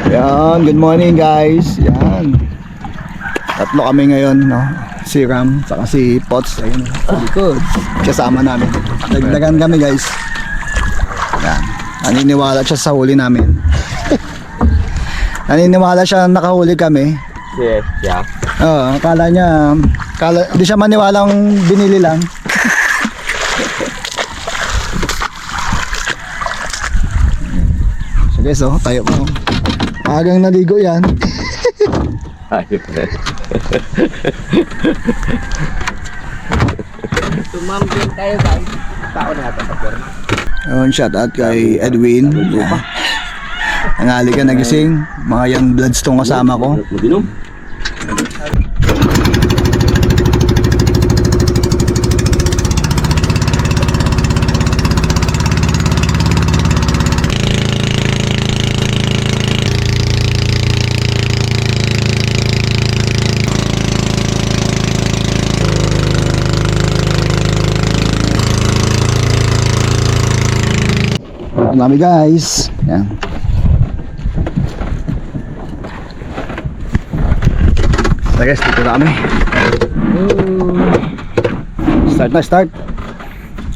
Yan, good morning guys. Yan. Tatlo kami ngayon, no? Si Ram, saka si Pots. Ayun, sa likod. Kasama namin. Dagdagan kami guys. Yan. Naniniwala siya sa huli namin. Naniniwala siya na nakahuli kami. Yes, yeah. Oo, akala niya, di siya maniwalang binili lang. So guys, oh, tayo po. Agang naligo yan. Ayos na. Tumambing tayo guys. Tao na ata sa Ayun, shout out kay Edwin. Yan. Nangali ka nagising. Mga young bloods tong kasama ko. Maginom. Ang dami guys. Yan. So guys, dito na kami. Start na, start.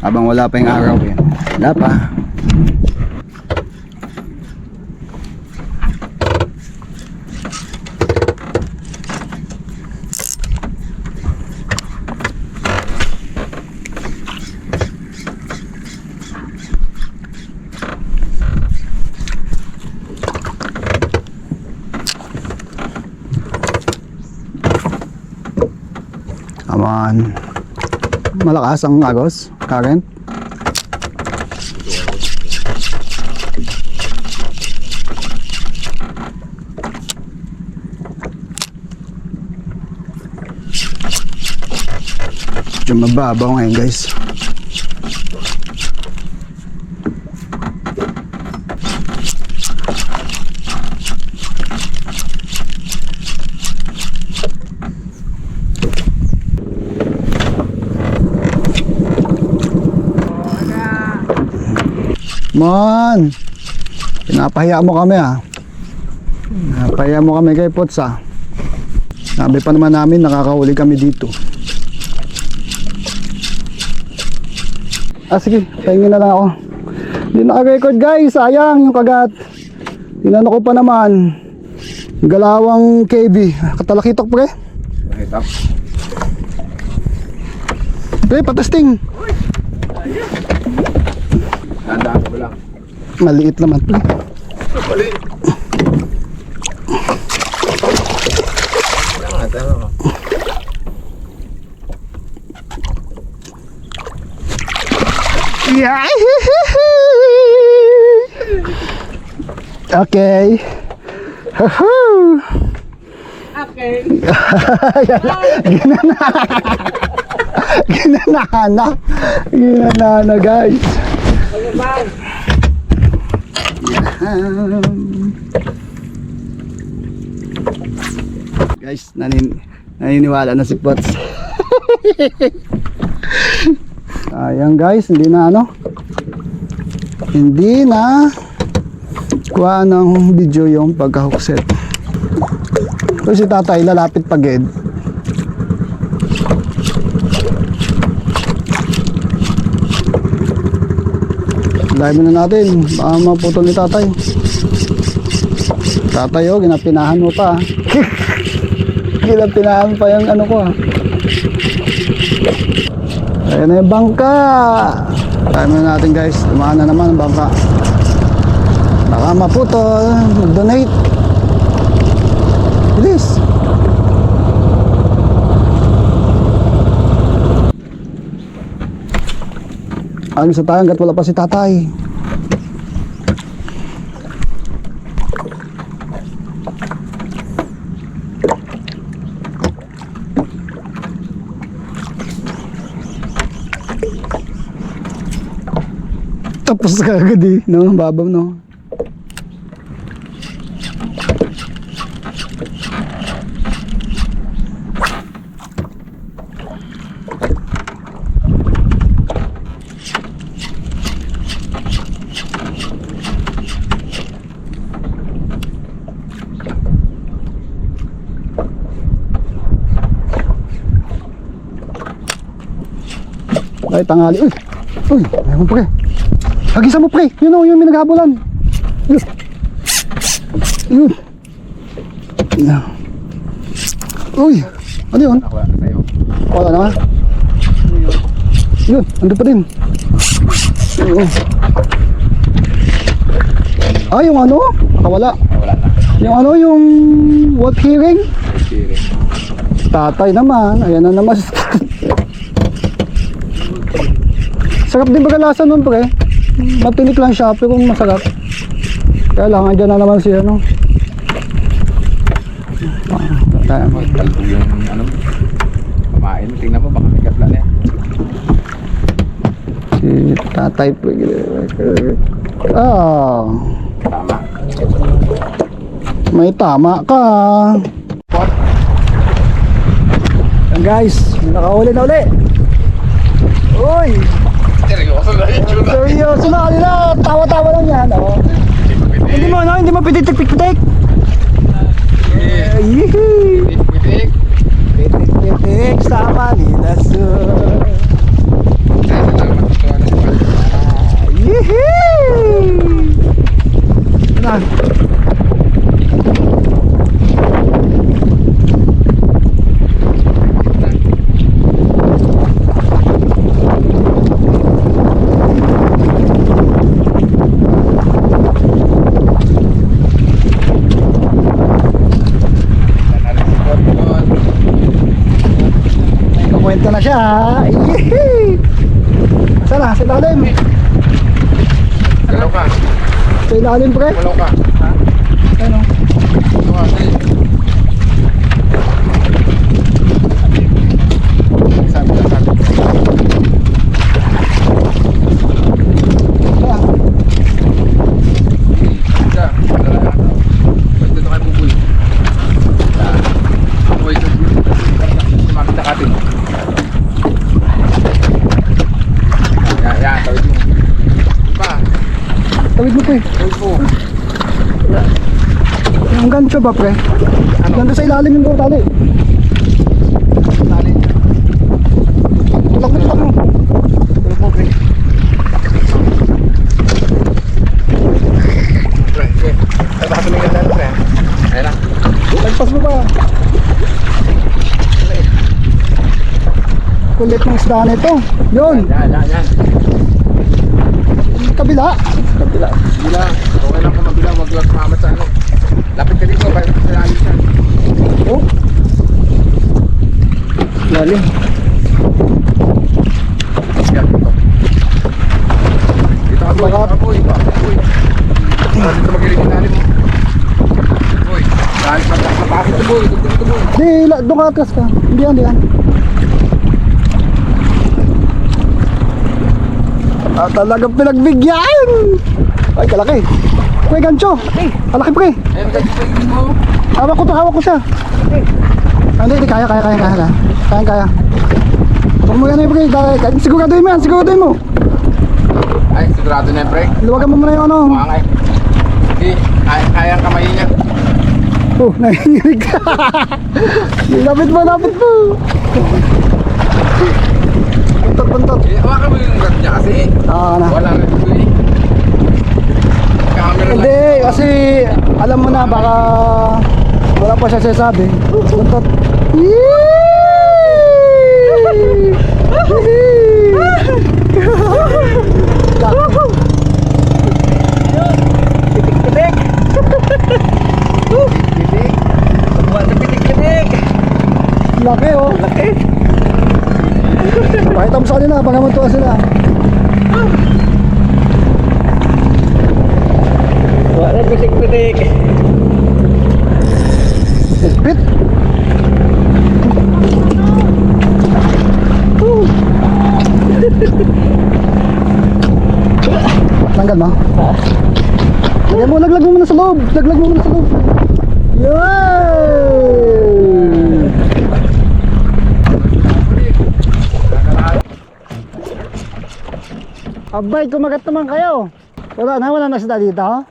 Habang wala pa yung araw. Yan. Wala pa. Come on. Malakas ang agos, current. Medyo mababaw ngayon guys. Man, pinapahiya mo kami ah. Pinapahiya mo kami kay Pots ah. Sabi pa naman namin nakakahuli kami dito. Ah sige, pahingin na lang ako. Hindi naka-record guys, sayang yung kagat. Tinano ko pa naman. Galawang KB. Katalakitok pre. Kakitak. Pre, patesting. Tandaan ko lang. Maliit naman pre. Maliit. Yeah. Okay. Okay. Ginanana guys. Okay, bye. Guys, naniniwala na si Pots. Ayan guys, hindi na hindi na kuha ng video yung pagka-hookset. So si tatay lalapit pagid. Live na natin, baka maputol ni tatay. Tatay oh, ginapinahan mo pa. Ginapinahan pa yung ano ko ah. Ayan na yung bangka. Time na natin guys. Tumaan na naman ang bangka. Baka maputol. Mag-donate. Bilis. Alis na tayo hanggat wala pa si tatay. Tapos kagad eh, no? Babaw, no? Ay, tangali. Uy! Uy! Ayun pre. Hagisan mo pre. Yun o, yun may naghabulan. Yun. Yun. Yun. Uy! Ano yun? Wala na sa'yo. Wala na. Yun, ando pa din. Yun. Ah, yung ano? Nakawala. Wala na. Yung ano, yung what hearing? Siring. Tatay naman. Ayan na naman. Sarap din ba kalasa nun pre? Matinik lang siya pero masarap. Kaya lang, andyan na naman si ano. Kaya, Kalbo yung ano. Kumain. Tingnan mo baka may katla na yan. si tatay pre. Ah, Tama. may tama ka. Yan guys, may nakahuli na uli. Uy! Seryoso na yun. Seryoso na kanina, tawa-tawa lang yan. Oh. Hindi mo, no? Hindi mo pitik-pitik-pitik. Yee! Pitik. Pitik-pitik sa Manila Sur. Salamat ito. Yee! Ano? Kukwento na siya. Yee! Sana, sa ilalim. Galaw ka. Sa ilalim pre. Galaw ka. Ano? Galaw ka. Sabi na sabi. Ah, Siya. Pwede ito kayo bubuy. Bubuy ito. Makita ka din. Yan, tawid mo. Pa. tawid mo pre. Tawid mo. Yung gancho ba pre? Ano? Ganda sa ilalim yung tali. Tali. Tulak mo, tulak mo. Tawid mo, pre. Pre, pre. Tabahan mo na yung ganda, pre. Ayan na. Lagpas mo pa. Kulit ng isda nito. Yun, Yan. kabila. Kabila. Kabila. Okay lang kung mabila, wag lang kumamat sa ano. Lapit ka dito, ba't sa lalim siya. Oh. Lalim. Yan, dito. Dito ka, boy. Dito ka, boy. Dito magilig yung lalim mo. Boy, lalim pa sa bakit ito, boy. Dito, boy. Di, doon ka atras ka. Hindi yan, di yan. Ah, talagang pinagbigyan. Ay, kalaki. Pre, gancho. Kalaki pre. Ayan, guys, dito mo. Hawak ko siya. Ah, hindi, kaya. Kaya. Huwag mo yan, pre. Siguraduhin mo yan, siguraduhin mo. Ay, sigurado na yan, pre. Luwagan mo muna yung ano. Kumangay. Hindi, kaya ang kamay niya. Oh, nanginginig ka. Lapit mo. Buntot. Eh, hawakan mo yung rat niya kasi. Ah, na. Wala na dito eh. Camera Hindi, lang. kasi alam mo na baka wala pa siya sinasabi. Buntot. Pitik-pitik. Buwan sa pitik-pitik. Laki oh. Laki. Pakita mo sa kanila, baka matuwa sila. Buwan sa pitik-pitik. Spit. Tanggal mo? Laglag mo muna sa loob. Yay! Abay, kumagat naman kayo. Wala na sila dito.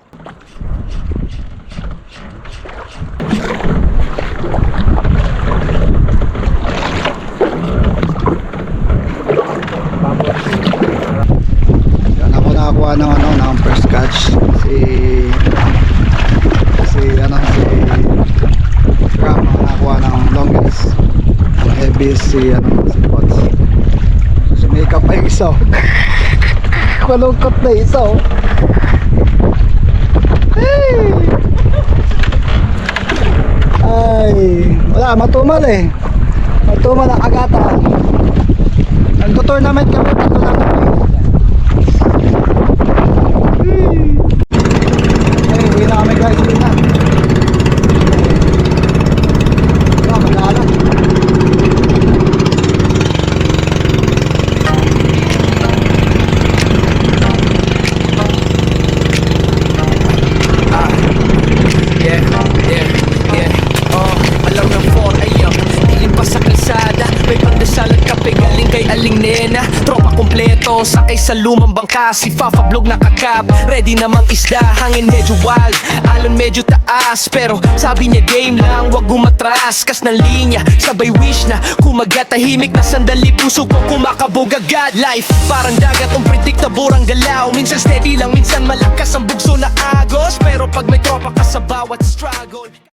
oh. Malungkot na isa oh. Hey! Ay, wala, matumal eh. Matumal ang agatan. Nagto-tournament kami, tatlo lang kami. Hey, uwi na kami guys, uwi na. Wala, malala. Alam ng 4am, dilim pa sa kalsada. May pandesal at kape galing kay Aling Nena. Tropa kompleto, sakay sa lumang bangka. Si Fafa Vlog nakakap, ready namang isda. Hangin medyo wild, alon medyo taas. Pero sabi niya game lang, wag gumatras. Kas ng linya, sabay wish na kumagat. Tahimik na sandali, puso ko kumakabog agad. Life, parang dagat, unpredictable ang galaw. Minsan steady lang, minsan malakas ang bugso na agos. Pero pag may tropa ka sa bawat struggle